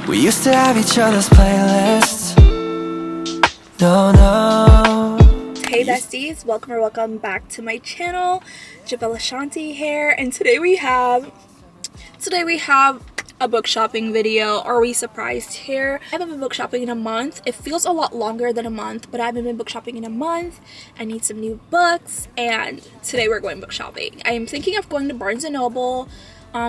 We used to have each other's playlists. No. Hey besties, welcome or welcome back to my channel. Javell Ashanti here, and today we have a book shopping video. Are we surprised here? I haven't been book shopping in a month. It feels a lot longer than a month, but I haven't been book shopping in a month. I need some new books, and today we're going book shopping. I am thinking of going to Barnes & Noble,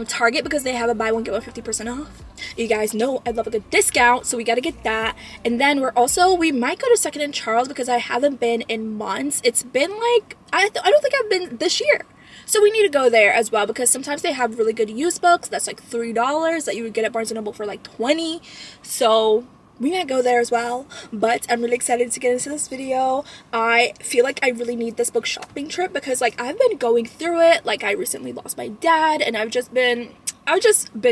Target, because they have a buy one get one 50% off. You guys know I love a good discount, so we gotta get that. And then we might go to Second and Charles because I haven't been in months. It's been like I don't think I've been this year, so we need to go there as well because sometimes they have really good used books that's like $3 that you would get at Barnes & Noble for like $20. So we might go there as well, but I'm really excited to get into this video. I feel like I really need this book shopping trip because like I've been going through it. Like I recently lost my dad and I've just been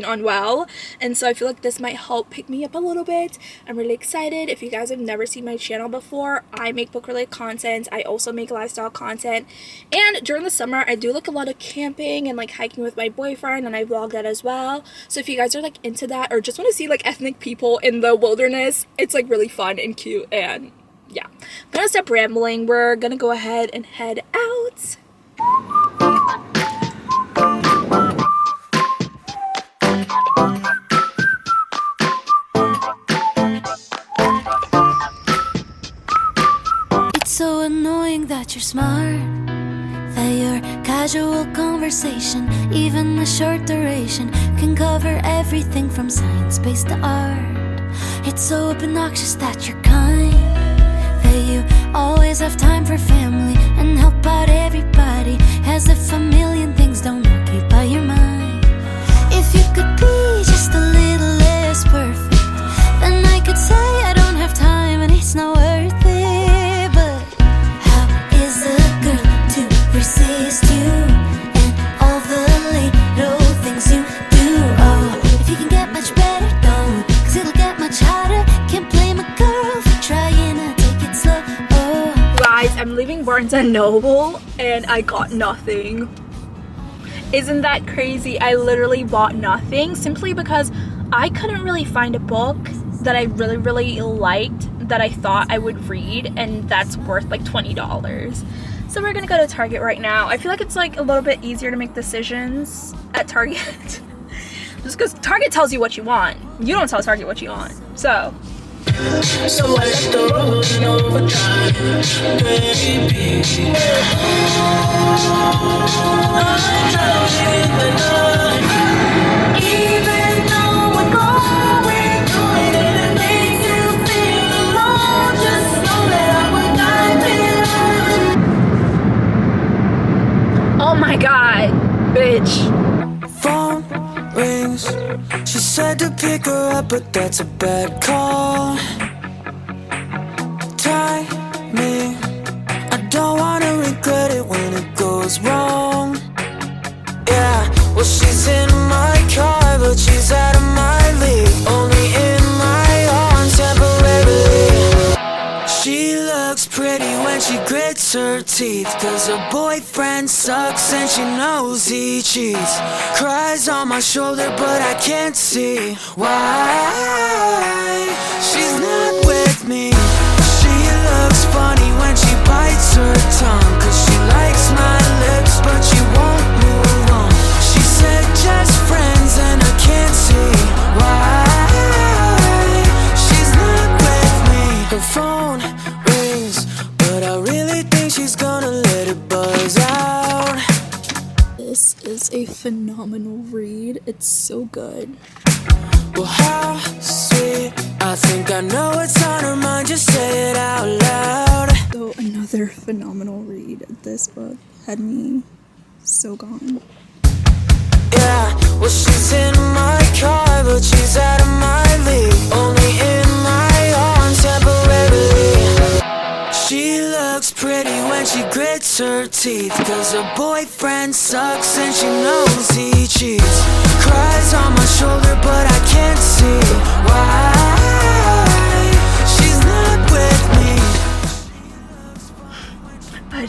unwell, and so I feel like this might help pick me up a little bit. I'm really excited. If you guys have never seen my channel before, I make book related content. I also make lifestyle content, and during the summer I do like a lot of camping and like hiking with my boyfriend, and I vlog that as well. So if you guys are like into that or just want to see like ethnic people in the wilderness, it's like really fun and cute. And yeah, I'm gonna stop rambling. We're gonna go ahead and head out. So annoying that you're smart, that your casual conversation, even a short duration, can cover everything from science-based to art. It's so obnoxious that you're kind, that you always have time for family and help out everybody, as if a million things don't occupy your mind. If you could be just a little less perfect, then I could say I don't have time and it's not worth it. Resist you and all the little things you do. Oh, if you can get much better, don't, cause it'll get much harder. Can't blame a girl for trying to take it slow. Oh. Guys, I'm leaving Barnes & Noble and I got nothing. Isn't that crazy? I literally bought nothing simply because I couldn't really find a book that I really liked that I thought I would read, and that's worth like $20. So we're gonna go to Target right now. I feel like it's like a little bit easier to make decisions at Target. Just because Target tells you what you want. You don't tell Target what you want. So oh my god, bitch. Phone rings. She said to pick her up, but that's a bad call. Timing. I don't wanna regret it when it goes wrong. Yeah, well she's in my car, but she's out of my league. Only in my arms temporarily. She looks pretty when she grits her teeth, cause her boyfriend sucks and she knows he cheats. Cries on my shoulder but I can't see why she's not with me. She looks funny when she bites her tongue, cause she likes my lips but she won't move on. She said just friends and I can't see why she's not with me. Her phone rings, but I really think she's gonna let it buzz out. This is a phenomenal read. It's so good. Well, how sweet. I think I know what's on her mind, just say it out loud. So another phenomenal read. This book had me so gone. Yeah, well she's in my car, but she's out of my league. Only in my arms temporarily. She looks pretty when she grits her teeth, cause her boyfriend sucks and she knows he cheats. Cries on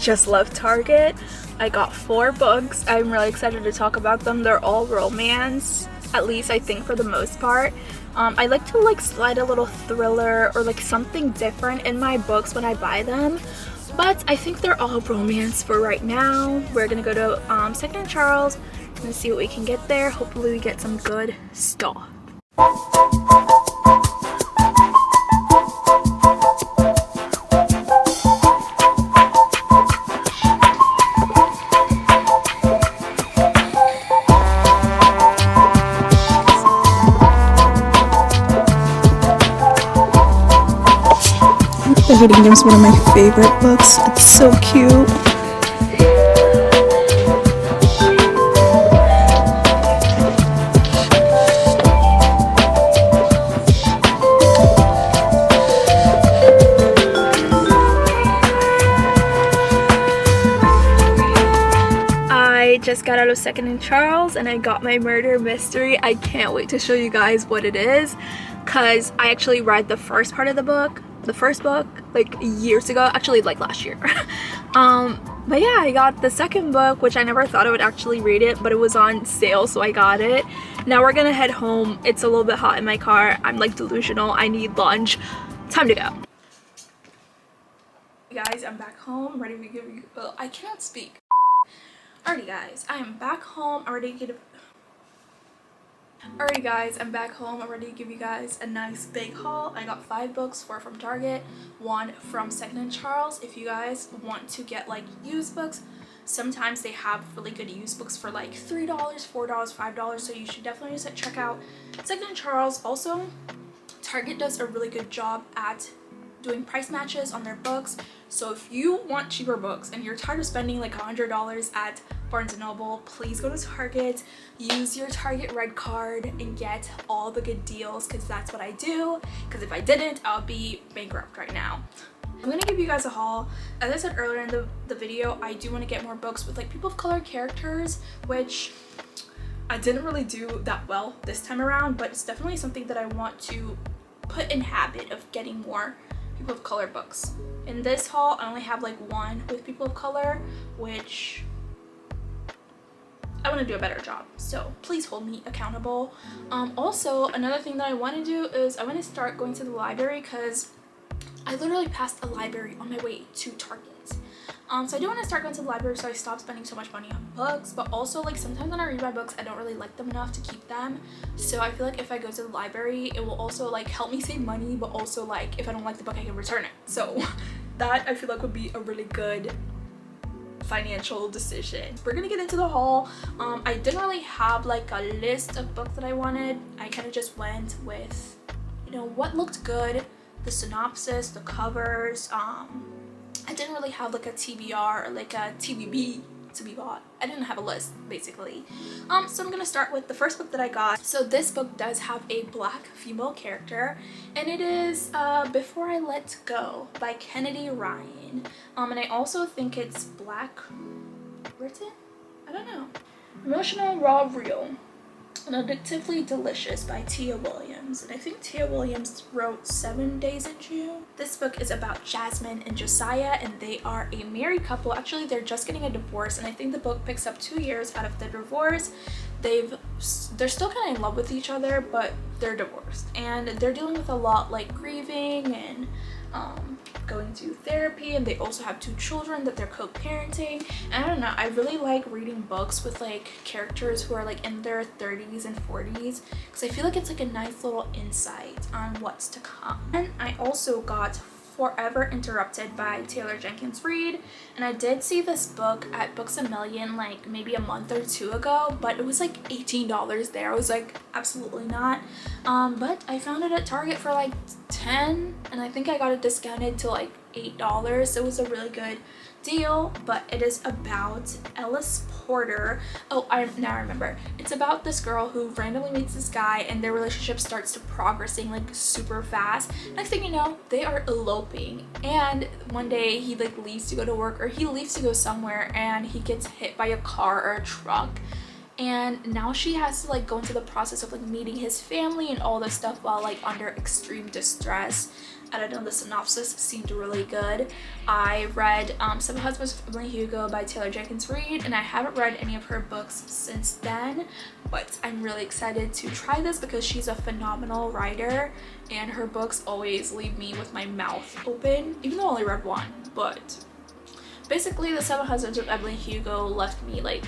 just left Target. I got 4 books. I'm really excited to talk about them. They're all romance, at least I think for the most part. I like to like slide a little thriller or like something different in my books when I buy them, but I think they're all romance for right now. We're gonna go to 2nd & Charles and see what we can get there. Hopefully we get some good stuff. The Hidden Game is one of my favorite books. It's so cute. I just got out of 2nd & Charles and I got my murder mystery. I can't wait to show you guys what it is, because I actually read the first part of the first book like years ago, actually like last year. But yeah, I got the second book, which I never thought I would actually read it, but it was on sale, so I got it. Now we're gonna head home. It's a little bit hot in my car. I'm like delusional. I need lunch. Time to go. Guys, I'm back home, ready to give you, well, I cannot speak. Alrighty guys, I am back home. I'm ready to give you guys a nice big haul. I got 5 books, 4 from Target, 1 from 2nd & Charles. If you guys want to get like used books, sometimes they have really good used books for like $3, $4, $5, so you should definitely just check out 2nd & Charles. Also, Target does a really good job at doing price matches on their books, so if you want cheaper books and you're tired of spending like $100 at Barnes & Noble, please go to Target, use your Target red card and get all the good deals, because that's what I do, because if I didn't, I'll be bankrupt right now. I'm gonna give you guys a haul. As I said earlier in the video, I do want to get more books with like people of color characters, which I didn't really do that well this time around, but it's definitely something that I want to put in habit of getting more people of color books. In this haul, I only have like 1 with people of color, which I want to do a better job, so please hold me accountable. Also, another thing that I want to do is I want to start going to the library, because I literally passed a library on my way to Target. So I do want to start going to the library so I stop spending so much money on books, but also like sometimes when I read my books I don't really like them enough to keep them, so I feel like if I go to the library it will also like help me save money, but also like if I don't like the book I can return it, so that I feel like would be a really good financial decision. We're gonna get into the haul. I didn't really have like a list of books that I wanted. I kind of just went with, you know, what looked good, the synopsis, the covers. I didn't really have like a TBR or like a TBB to be bought. I didn't have a list basically. So I'm gonna start with the first book that I got. So this book does have a black female character, and it is Before I Let Go by Kennedy Ryan. And I also think it's black written? I don't know. Emotional, Raw, Real, and Addictively Delicious by Tia Williams. And I think Tia Williams wrote 7 Days in June. This book is about Jasmine and Josiah, and they are a married couple. Actually, they're just getting a divorce, and I think the book picks up 2 years out of the divorce. They're still kind of in love with each other, but they're divorced, and they're dealing with a lot like grieving and going to therapy, and they also have 2 children that they're co-parenting. And I don't know, I really like reading books with like characters who are like in their 30s and 40s, because I feel like it's like a nice little insight on what's to come. And I also got Forever Interrupted by Taylor Jenkins Reid, and I did see this book at Books A Million like maybe a month or 2 ago, but it was like $18 there. I was like, absolutely not. But I found it at Target for like $10, and I think I got it discounted to like $8, so it was a really good deal. But it is about Ellis Porter. Oh, now I remember. It's about this girl who randomly meets this guy, and their relationship starts to progressing like super fast. Next thing you know, they are eloping, and one day he like leaves to go to work, or he leaves to go somewhere, and he gets hit by a car or a truck, and now she has to like go into the process of like meeting his family and all this stuff while like under extreme distress. I don't know, the synopsis seemed really good. I read Seven Husbands of Evelyn Hugo by Taylor Jenkins Reid, and I haven't read any of her books since then, but I'm really excited to try this because she's a phenomenal writer and her books always leave me with my mouth open, even though I only read one. But basically the Seven Husbands of Evelyn Hugo left me like,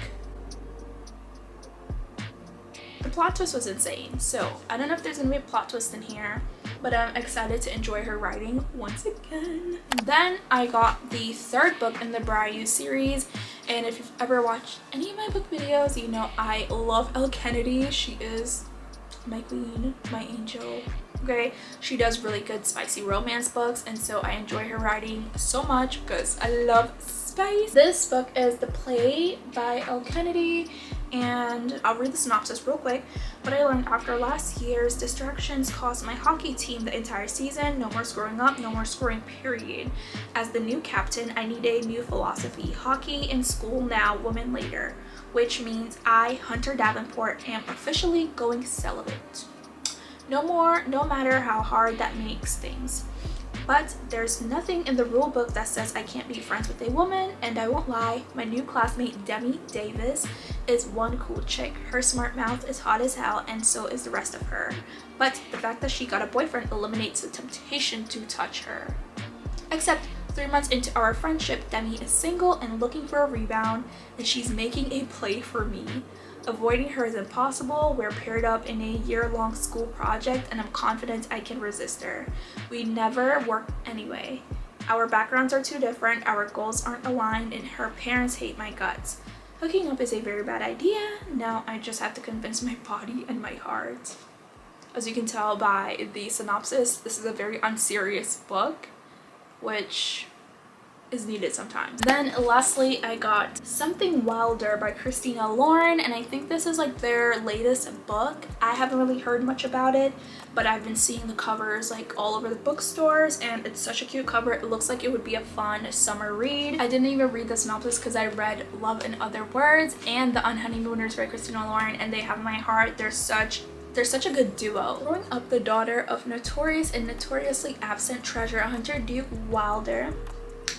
the plot twist was insane. So I don't know if there's gonna be a plot twist in here, but I'm excited to enjoy her writing once again. Then I got the third book in the Briar series, and if you've ever watched any of my book videos, you know I love Elle Kennedy. She is my queen, my angel. Okay, she does really good spicy romance books, and so I enjoy her writing so much because I love spice. This book is The Play by Elle Kennedy, and I'll read the synopsis real quick. What I learned after last year's distractions cost my hockey team the entire season. No more screwing up, no more scoring, period. As the new captain, I need a new philosophy. Hockey in school now, women later. Which means I, Hunter Davenport, am officially going celibate. No more, no matter how hard that makes things. But there's nothing in the rule book that says I can't be friends with a woman, and I won't lie, my new classmate Demi Davis is one cool chick. Her smart mouth is hot as hell, and so is the rest of her. But the fact that she got a boyfriend eliminates the temptation to touch her. Except 3 months into our friendship, Demi is single and looking for a rebound, and she's making a play for me. Avoiding her is impossible. We're paired up in a year-long school project, and I'm confident I can resist her. We never work anyway. Our backgrounds are too different, our goals aren't aligned, and her parents hate my guts. Hooking up is a very bad idea. Now I just have to convince my body and my heart. As you can tell by the synopsis, this is a very unserious book, which is needed sometimes. Then lastly, I got Something Wilder by Christina Lauren, and I think this is like their latest book. I haven't really heard much about it, but I've been seeing the covers like all over the bookstores, and it's such a cute cover. It looks like it would be a fun summer read. I didn't even read the synopsis because I read Love in Other Words and The Unhoneymooners by Christina Lauren, and they have my heart. They're such a good duo. Growing up the daughter of notorious and notoriously absent treasure hunter Duke Wilder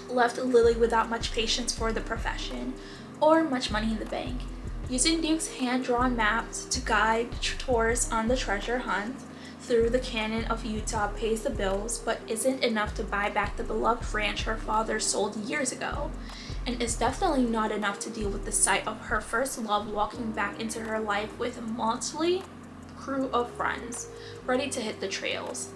left Lily without much patience for the profession or much money in the bank. Using Duke's hand-drawn maps to guide tourists on the treasure hunt through the canyon of Utah pays the bills, but isn't enough to buy back the beloved ranch her father sold years ago, and is definitely not enough to deal with the sight of her first love walking back into her life with a motley crew of friends ready to hit the trails.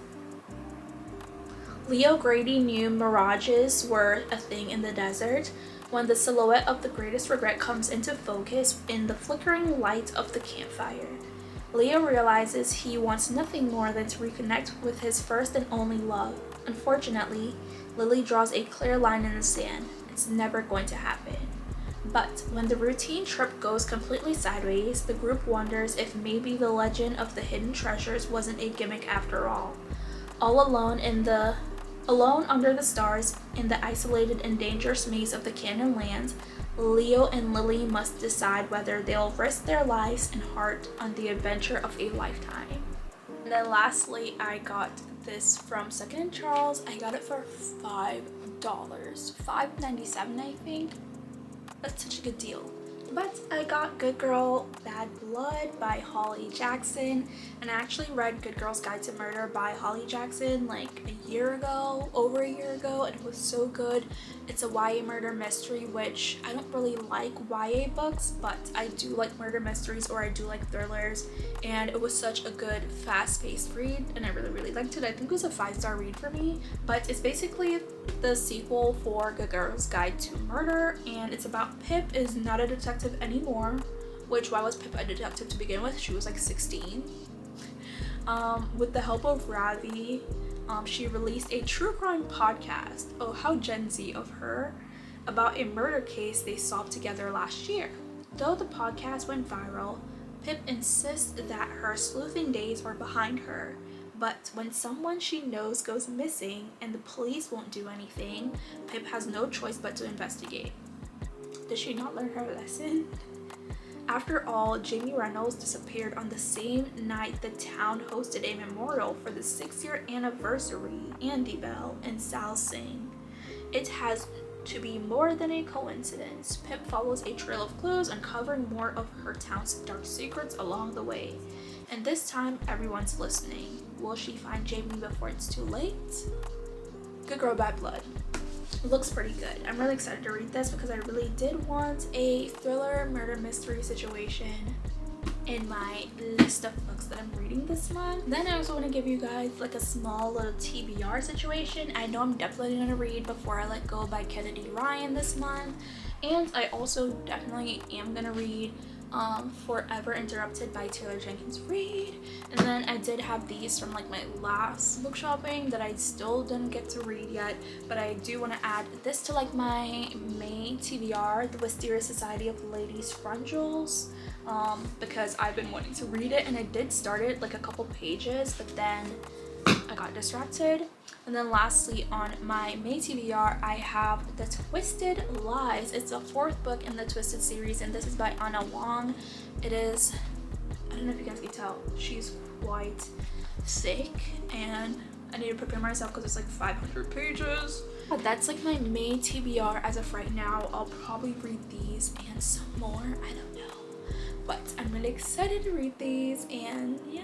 Leo Grady knew mirages were a thing in the desert when the silhouette of the greatest regret comes into focus in the flickering light of the campfire. Leo realizes he wants nothing more than to reconnect with his first and only love. Unfortunately, Lily draws a clear line in the sand. It's never going to happen. But when the routine trip goes completely sideways, the group wonders if maybe the legend of the hidden treasures wasn't a gimmick after all. All alone under the stars, in the isolated and dangerous maze of the canyon lands, Leo and Lily must decide whether they'll risk their lives and heart on the adventure of a lifetime. And then lastly, I got this from Second & Charles. I got it for $5. $5.97 I think. That's such a good deal. But I got Good Girl, Bad Blood by Holly Jackson, and I actually read Good Girl's Guide to Murder by Holly Jackson like over a year ago, and it was so good. It's a YA murder mystery, which I don't really like YA books, but I do like murder mysteries, or I do like thrillers, and it was such a good fast-paced read, and I really liked it. I think it was a 5-star read for me, but it's basically the sequel for Good Girl's Guide to Murder, and it's about Pip is not a detective anymore, which, why was Pip a detective to begin with? She was like 16. With the help of Ravi, she released a true crime podcast, oh how Gen Z of her, about a murder case they solved together last year. Though the podcast went viral, Pip insists that her sleuthing days are behind her, but when someone she knows goes missing and the police won't do anything, Pip has no choice but to investigate. Did she not learn her lesson? After all, Jamie Reynolds disappeared on the same night the town hosted a memorial for the 6-year anniversary Andy Bell and Sal Singh. It has to be more than a coincidence. Pip follows a trail of clues, uncovering more of her town's dark secrets along the way. And this time, everyone's listening. Will she find Jamie before it's too late? Good Girl Bad Blood. It looks pretty good. I'm really excited to read this because I really did want a thriller murder mystery situation in my list of books that I'm reading this month. Then I also want to give you guys like a small little TBR situation. I know I'm definitely going to read Before I Let Go by Kennedy Ryan this month. And I also definitely am going to read Forever Interrupted by Taylor Jenkins Reid. And then I did have these from like my last book shopping that I still didn't get to read yet, but I do want to add this to like my May TBR, The Wisteria Society of Ladies Frangels, because I've been wanting to read it and I did start it like a couple pages, but then I got distracted. And then lastly, on my May TBR, I have The Twisted Lies. It's the 4th book in the Twisted series, and this is by Anna Wong. It is, I don't know if you guys can tell, she's quite sick, and I need to prepare myself because it's like 500 pages. But that's like my May TBR as of right now. I'll probably read these and some more, I don't know. But I'm really excited to read these, and yeah.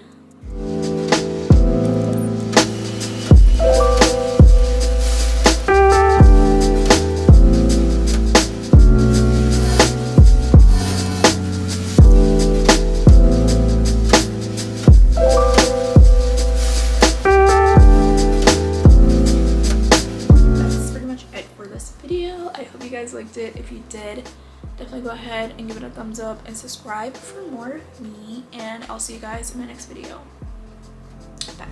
Liked it. If you did, definitely go ahead and give it a thumbs up and subscribe for more of me, and I'll see you guys in my next video. Bye.